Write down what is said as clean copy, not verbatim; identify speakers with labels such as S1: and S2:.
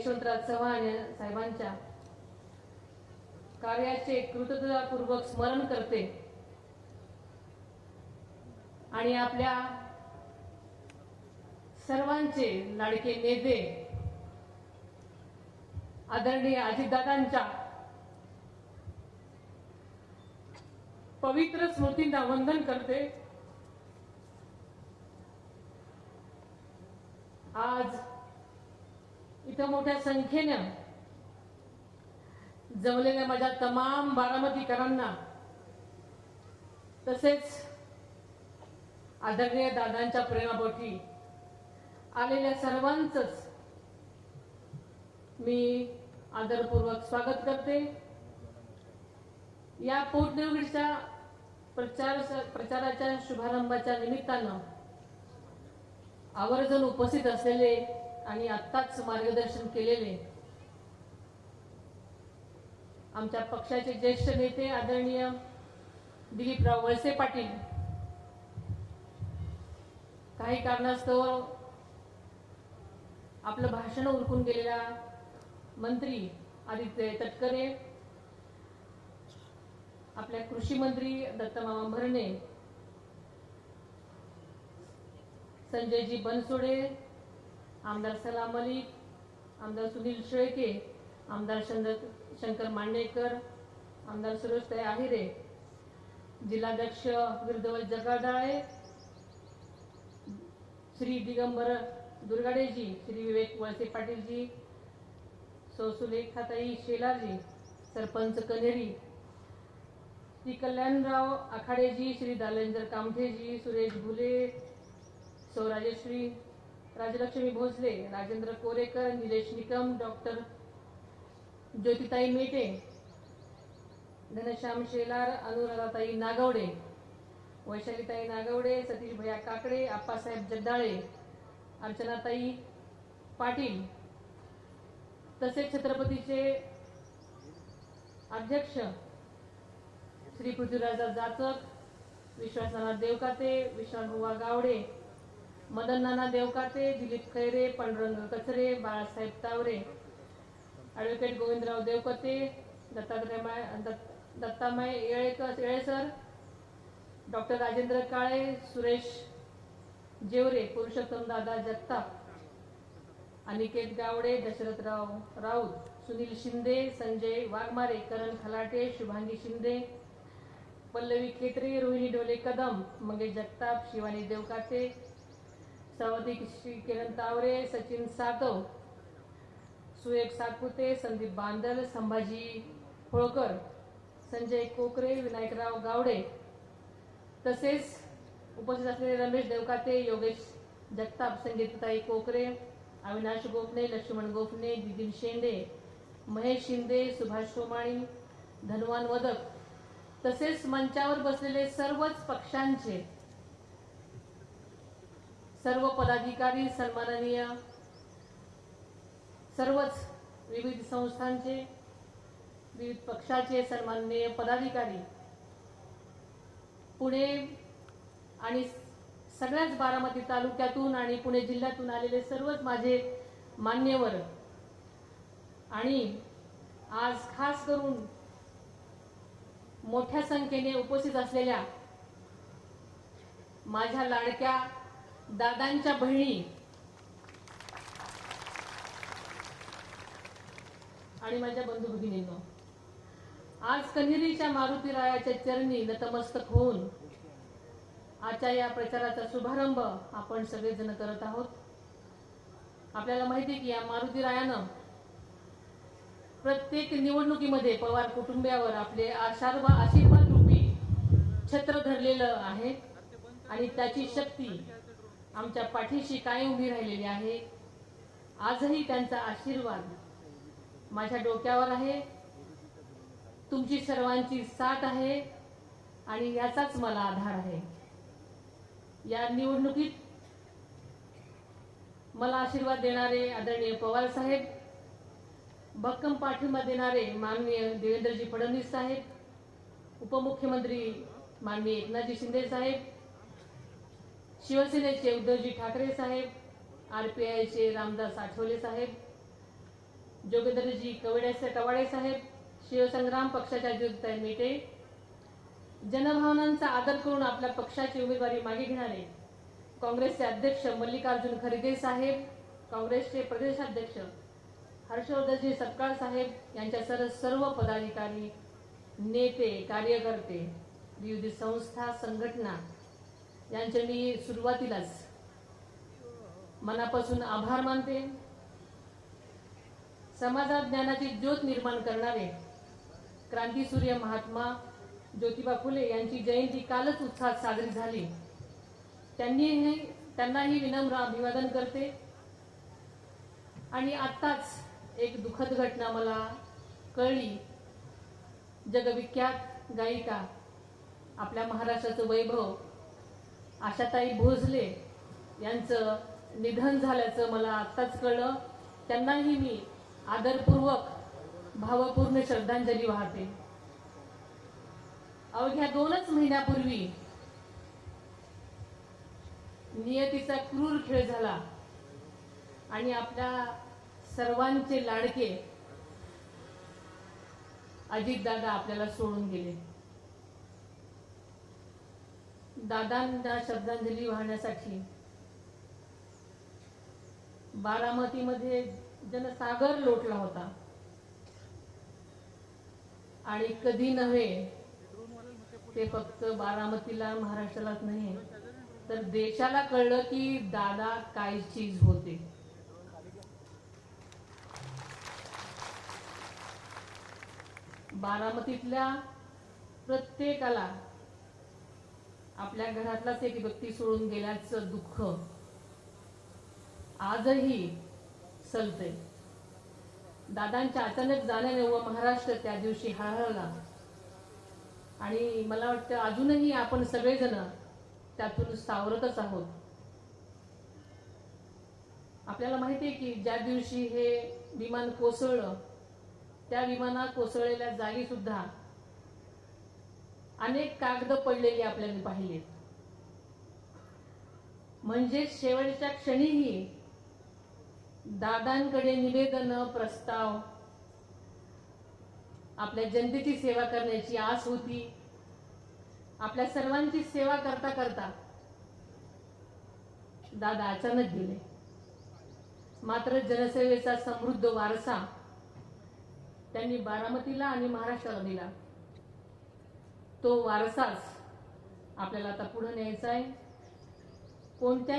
S1: यशवंतराव चव्हाण साहेबांच्या कार्याचे कृतज्ञतापूर्वक स्मरण करते आणि आपल्या सर्वांचे लाडके नेते आदरणीय अजितदादांच्या पवित्र स्मृतींना वंदन करते। आज इथं मोठ्या संख्येने जमलेल्या माझ्या तमाम बारामतीकरांना तसेच आदरणीय दादांच्या प्रेमापोटी आलेल्या सर्वांचंच मी आदरपूर्वक स्वागत करते। या पोटनिवडणुकीच्या प्रचाराच्या शुभारंभाच्या निमित्तानं आवर्जून उपस्थित असलेले आणि आत्ताच मार्गदर्शन केलेले आमच्या पक्षाचे ज्येष्ठ नेते आदरणीय दिलीपराव वळसे पाटील, काही कारणास्तव आपलं भाषण उरकून गेलेला मंत्री आदित्य तटकरे, आपल्या कृषी मंत्री दत्तमामा भरणे, संजयजी बनसोडे, आमदार सलाम मलिक, आमदार सुनील शेळके, आमदार शंकर मांडेकर, आमदार सुरेशताई आहिरे, जिल्हाध्यक्ष विरदवल जगादाळे, श्री दिगंबर दुर्गाडेजी, श्री विवेक वळसे पाटीलजी, सौ सुलेखाताई शेलारजी, सरपंच कनेरी, श्री कल्याणराव आखाडेजी, श्री दालेंजर कामठेजी, सुरेश भुले, सौ राजश्री राजलक्ष्मी भोसले, राजेंद्र कोरेकर, निलेश निकम, डॉक्टर ज्योतिताई मेटे, घनश्याम शेलार, अनुराधाताई नागवडे, वैशालीताई नागवडे, सतीश भैया काकडे, आप्पासाहेब जगदाळे, अर्चनाताई पाटील, तसेच छत्रपतीचे अध्यक्ष श्री पृथ्वीराज जाचक, विश्वासनाथ देवकाते, विश्वासबुवा गावडे, मदन नाना देवकाते, दिलीप खैरे, पांडुरंग कचरे, बाळासाहेब तावरे, ॲडव्होकेट गोविंदराव देवकते, दत्तामाय येळेसर, डॉक्टर राजेंद्र काळे, सुरेश जेवरे, पुरुषोत्तम दादा जगताप, अनिकेत गावडे, दशरथराव राऊत, सुनील शिंदे, संजय वाघमारे, करण खलाटे, शुभांगी शिंदे, पल्लवी खेत्रे, रोहिणी डोले कदम, मंगेश जगताप, शिवानी देवकाते, सवादी श्री किरण तावरे, सचिन सातव, सुएक सातपुते, संदीप बांदल, संभाजी होळकर, संजय कोकरे, विनायकराव गावडे, तसेच उपस्थित असलेले रमेश देवकाते, योगेश जगताप, संगीताताई कोकरे, अविनाश गोपने, लक्ष्मण गोपने, दिदीन शेंडे, महेश शिंदे, सुभाष सोमाणी, धनवान वदक, तसेच मंचावर बसलेले सर्वच पक्षांचे सर्व पदाधिकारी, सन्माननीय सर्वच विविध संस्थांचे, विविध पक्षाचे सन्माननीय पदाधिकारी, पुणे आणि सगळ्याच बारामती तालुक्यातून आणि पुणे जिल्ह्यातून आलेले सर्वच माझे मान्यवर आणि आज खास करून मोठ्या संख्येने उपस्थित असलेल्या माझ्या लाडक्या दादांच्या बहिणी आणि माझ्या बंधू भगिनींनो, आज कन्हेरीच्या मारुतीरायाच्या चरणी नतमस्तक होऊन आजच्या या प्रचाराचा शुभारंभ आपण सगळेजण करत आहोत। आपल्याला माहिती आहे की या मारुतीरायानं प्रत्येक निवडणुकीमध्ये पवार कुटुंबियावर आपले आशीर्वाद रूपी छत्र धरलेलं आहे आणि त्याची शक्ती आमच्या पाठीशी कायम उभी राहिलेली आहे। आजही त्यांचा आशीर्वाद माझ्या डोक्यावर आहे, तुमची सर्वांची साथ आहे आणि याचाच मला आधार आहे। या निवडणुकीत मला आशीर्वाद देणारे आदरणीय पवार साहेब, भक्कम पाठिंबा देणारे माननीय देवेंद्रजी फडणवीस साहेब, उपमुख्यमंत्री माननीय एकनाथजी शिंदे साहेब, शिवसेनेचे उद्धवजी ठाकरे साहेब, आरपीआयचे रामदास आठवले साहेब, जोगेंद्रजी कवाडे साहेब, शिवसंग्राम पक्षाच्या ज्योतिताई मेटे, जनभावनांचा आदर करून आपल्या पक्षाची उमेदवारी मागे घेणारे काँग्रेसचे अध्यक्ष मल्लिकार्जुन खरगे साहेब, काँग्रेसचे प्रदेशाध्यक्ष हर्षवर्धनजी सपकाळ साहेब यांच्यासह सर्व पदाधिकारी, नेते, कार्यकर्ते, विविध संस्था, संघटना यांचे मी सुरुवातीलाच मनापासून आभार मानते. समाजात ज्ञानाची ज्योत निर्माण करणारे क्रांतीसूर्य महात्मा ज्योतिबा फुले यांची जयंती कालच उत्साहात साजरी झाली. त्यांनाही विनम्र अभिवादन करते. आणि आत्ताच एक दुःखद घटना मला कळली. जगविख्यात गायिका, आपल्या महाराष्ट्राचं वैभव आशाताई भोसले यांचं निधन झाल्याचं मला आत्ताच कळलं. त्यांनाही मी आदरपूर्वक भावपूर्ण श्रद्धांजली वाहते. अवघ्या 2च महिन्यापूर्वी नियतीचा क्रूर खेळ झाला आणि आपल्या सर्वांचे लाडके अजितदादा आपल्याला सोडून गेले. दादांना श्रद्धांजली वाहण्यासाठी बारामतीमध्ये जनसागर लोटला होता. आणि कधी नव्हे, ते फक्त बारामतीला, महाराष्ट्रालाच नाही तर देशाला कळलं की दादा काय चीज होते. बारामतीतल्या प्रत्येकाला आपल्या घरातलाच एक व्यक्ती सोडून गेल्याचं दुःख आजही सलते. दादांच्या अचानक जाण्याने व महाराष्ट्र त्या दिवशी हळहळला. आणि मला वाटतं अजूनही आपण सगळेजण त्यातून सावरतच आहोत. आपल्याला माहिती आहे की ज्या दिवशी हे विमान कोसळलं, त्या विमानात कोसळलेल्या जागी सुद्धा अनेक कागद पडलेली आपल्याला पाहिली. म्हणजे शेवटच्या क्षणीही दादांकडे निवेदन, प्रस्ताव, आपल्या जनतेची सेवा करण्याची आस होती. आपल्या सर्वांची सेवा करता करता दादा अचानक गेले. मात्र जनसेवेचा समृद्ध वारसा त्यांनी बारामतीला आणि महाराष्ट्राला दिला. तो वारसाच आपल्याला आता पुढे न्यायचा आहे. कोणत्या